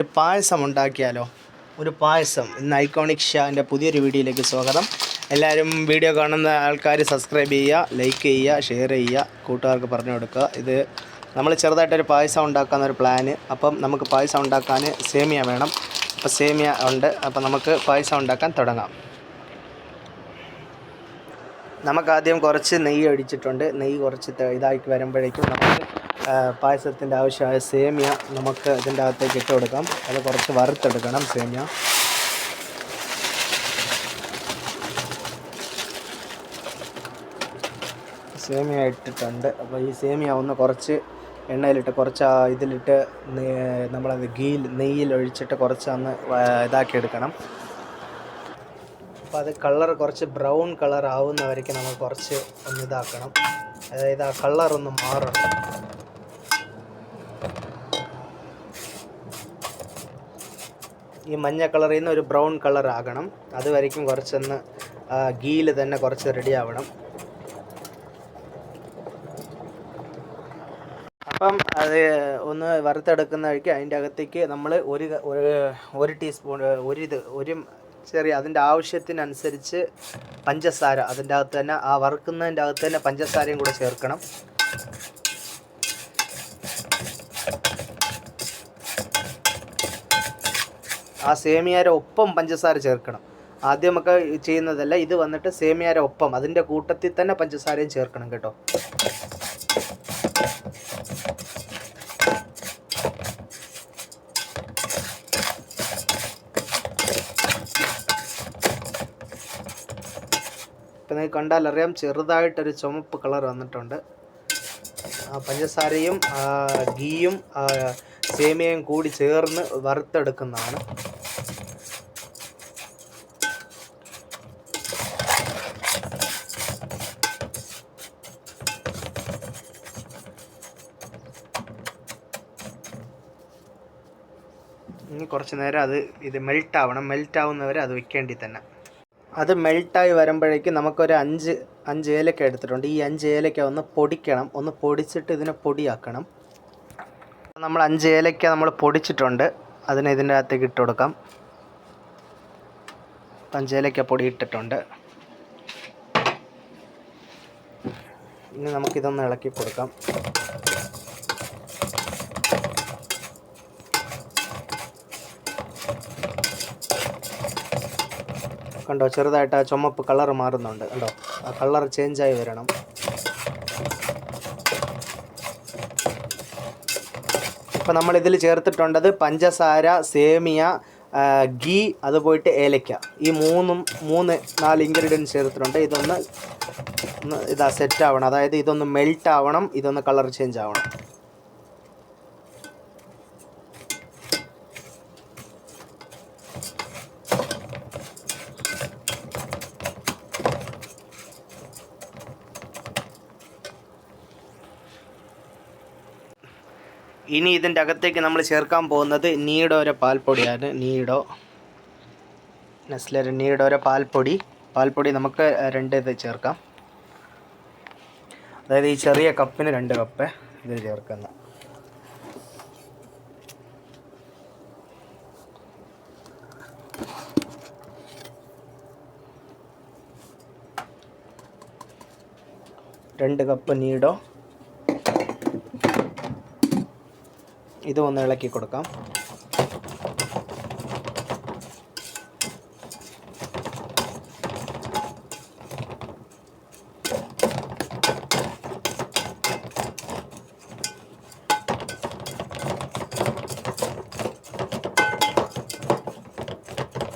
ഒരു പായസം ഉണ്ടാക്കിയാലോ? ഒരു പായസം. ഇന്ന് ഐക്കോണിക് ഷാൻ്റെ പുതിയൊരു വീഡിയോയിലേക്ക് സ്വാഗതം. എല്ലാവരും വീഡിയോ കാണുന്ന ആൾക്കാർ സബ്സ്ക്രൈബ് ചെയ്യുക, ലൈക്ക് ചെയ്യുക, ഷെയർ ചെയ്യുക, കൂട്ടുകാർക്ക് പറഞ്ഞു കൊടുക്കുക. ഇത് നമ്മൾ ചെറുതായിട്ടൊരു പായസം ഉണ്ടാക്കാമെന്നൊരു പ്ലാന്. അപ്പം നമുക്ക് പായസം ഉണ്ടാക്കാൻ സേമിയ വേണം. അപ്പോൾ സേമിയ ഉണ്ട്. അപ്പം നമുക്ക് പായസം ഉണ്ടാക്കാൻ തുടങ്ങാം. നമുക്കാദ്യം കുറച്ച് നെയ്യ് ഒഴിച്ചിട്ടുണ്ട്. നെയ്യ് കുറച്ച് ഇതാക്കി വരുമ്പോഴേക്കും നമുക്ക് പായസത്തിൻ്റെ ആവശ്യമായ സേമിയ നമുക്ക് ഇതിൻ്റെ അകത്തേക്ക് ഇട്ട് കൊടുക്കാം. അത് കുറച്ച് വറുത്തെടുക്കണം. സേമിയ ഇട്ടിട്ടുണ്ട്. അപ്പോൾ ഈ സേമിയ ഒന്ന് കുറച്ച് എണ്ണയിലിട്ട് കുറച്ച് ഇതിലിട്ട് നമ്മളത് നെയ്യിൽ ഒഴിച്ചിട്ട് കുറച്ചൊന്ന് ഇതാക്കി എടുക്കണം. അപ്പോൾ അത് കളർ കുറച്ച് ബ്രൗൺ കളർ ആവുന്നവരേക്ക് നമുക്ക് കുറച്ച് ഒന്ന് ഇതാക്കണം. അതായത് ആ കളറൊന്ന് മാറണം. ഈ മഞ്ഞ കളറിൽ നിന്ന് ഒരു ബ്രൗൺ കളർ ആകണം. അതുവരേക്കും കുറച്ചൊന്ന് ഗീയിൽ തന്നെ കുറച്ച് റെഡി ആവണം. അപ്പം അത് ഒന്ന് വറുത്തെടുക്കുന്ന വഴിക്ക് അതിൻ്റെ അകത്തേക്ക് നമ്മൾ ഒരു ടീസ്പൂൺ ഒരു ചെറിയ അതിൻ്റെ ആവശ്യത്തിനനുസരിച്ച് പഞ്ചസാര അതിൻ്റെ അകത്ത് തന്നെ ആ വറുക്കുന്നതിൻ്റെ അകത്ത് തന്നെ പഞ്ചസാരയും കൂടെ ചേർക്കണം. ആ സേമിയയുടെ ഒപ്പം പഞ്ചസാര ചേർക്കണം. ആദ്യം നമുക്ക് ചെയ്യുന്നതല്ല, ഇത് വന്നിട്ട് സേമിയയുടെ ഒപ്പം അതിൻ്റെ കൂട്ടത്തിൽ തന്നെ പഞ്ചസാരയും ചേർക്കണം കേട്ടോ. ഇപ്പം നിങ്ങൾക്ക് കണ്ടാലറിയാം ചെറുതായിട്ടൊരു ചുമപ്പ് കളർ വന്നിട്ടുണ്ട്. പഞ്ചസാരയും ഗീയും സേമിയയും കൂടി ചേർന്ന് വറുത്തെടുക്കുന്നതാണ്. ഇനി കുറച്ച് നേരം ഇത് മെൽറ്റാവുന്നവരെ അത് വെക്കേണ്ടി തന്നെ. അത് മെൽട്ടായി വരുമ്പോഴേക്കും നമുക്കൊരു അഞ്ച് ഏലക്ക എടുത്തിട്ടുണ്ട്. ഈ 5 ഏലക്ക ഒന്ന് പൊടിക്കണം. ഒന്ന് പൊടിച്ചിട്ട് ഇതിനെ പൊടിയാക്കണം. നമ്മൾ 5 ഏലക്ക നമ്മൾ പൊടിച്ചിട്ടുണ്ട്. അതിനെ ഇതിൻ്റെ അകത്തേക്ക് ഇട്ട് കൊടുക്കാം. 5 ഏലക്ക പൊടി ഇട്ടിട്ടുണ്ട്. ഇനി നമുക്കിതൊന്ന് ഇളക്കി കൊടുക്കാം. കണ്ടോ, ചെറുതായിട്ട് ആ ചുമപ്പ് കളർ മാറുന്നുണ്ട്. കണ്ടോ, ആ കളർ ചേഞ്ചായി വരണം. ഇപ്പോൾ നമ്മളിതിൽ ചേർത്തിട്ടുണ്ടത് പഞ്ചസാര, സേമിയ, ഗീ, അത് പോയിട്ട് ഏലക്ക. ഈ 4 ഇൻഗ്രീഡിയൻസ് ചേർത്തിട്ടുണ്ട്. ഇതൊന്ന് സെറ്റ് ആവണം. അതായത് ഇതൊന്ന് മെൽറ്റ് ആവണം, ഇതൊന്ന് കളർ ചേഞ്ച് ആവണം. ഇനി ഇതിൻ്റെ അകത്തേക്ക് നമ്മൾ ചേർക്കാൻ പോകുന്നത് നീഡോര പാൽപ്പൊടിയാണ്. നെസ്ലർ നീഡോര പാൽപ്പൊടി നമുക്ക് 2 ഇത് ചേർക്കാം. അതായത് ഈ ചെറിയ കപ്പിന് 2 കപ്പ് ഇത് ചേർക്കുന്ന. രണ്ട് കപ്പ് നീഡോ. ഇത് ഒന്ന് ഇളക്കി കൊടുക്കാം.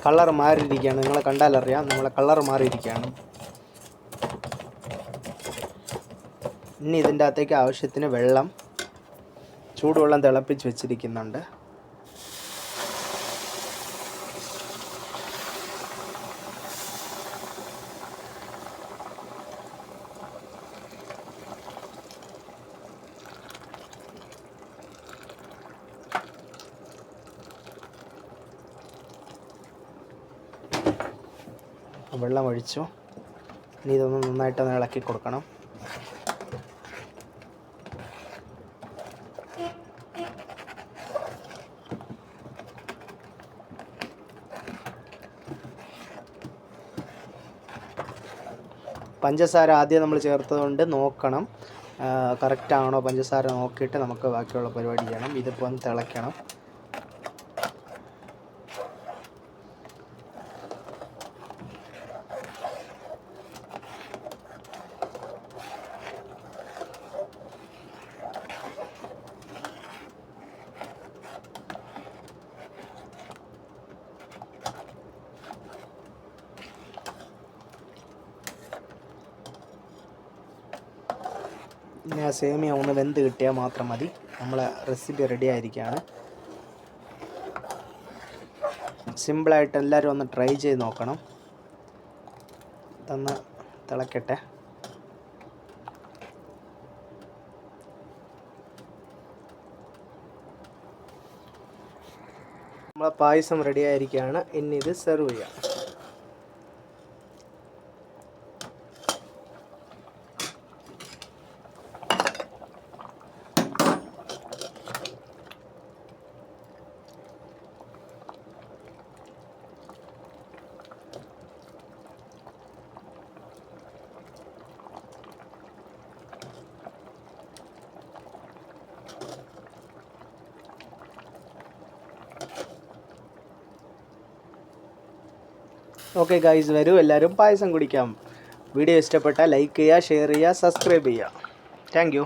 കളർ മാറിയിരിക്കുകയാണ്. നിങ്ങളെ കണ്ടാലറിയാം, നമ്മളെ കളർ മാറിയിരിക്കുകയാണ്. ഇനി ഇതിൻ്റെ അകത്തേക്ക് ആവശ്യത്തിന് വെള്ളം, ചൂടുവെള്ളം തിളപ്പിച്ച് വെച്ചിരിക്കുന്നുണ്ട്. വെള്ളം ഒഴിച്ചു. ഇനി ഇതൊന്ന് നന്നായിട്ടൊന്ന് ഇളക്കി കൊടുക്കണം. പഞ്ചസാര ആദ്യം നമ്മൾ ചേർത്തതുകൊണ്ട് നോക്കണം, കറക്റ്റാണോ പഞ്ചസാര നോക്കിയിട്ട് നമുക്ക് ബാക്കിയുള്ള പരിപാടി ചെയ്യണം. ഇതിപ്പോൾ ഒന്ന് തിളയ്ക്കണം. ഇനി ആ സേമിയ ഒന്ന് വെന്ത് കിട്ടിയാൽ മാത്രം മതി. നമ്മളെ റെസിപ്പി റെഡി ആയിരിക്കുകയാണ്. സിമ്പിളായിട്ട് എല്ലാവരും ഒന്ന് ട്രൈ ചെയ്ത് നോക്കണം. ഇതൊന്ന് തിളക്കട്ടെ. നമ്മളെ പായസം റെഡി ആയിരിക്കുകയാണ്. ഇനി ഇത് സെർവ് ചെയ്യാം. ഓക്കെ ഗൈസ്, വരൂ എല്ലാവരും പായസം കുടിക്കാം. വീഡിയോ ഇഷ്ടപ്പെട്ടാൽ ലൈക്ക് ചെയ്യുക, ഷെയർ ചെയ്യുക, സബ്സ്ക്രൈബ് ചെയ്യുക. Thank you.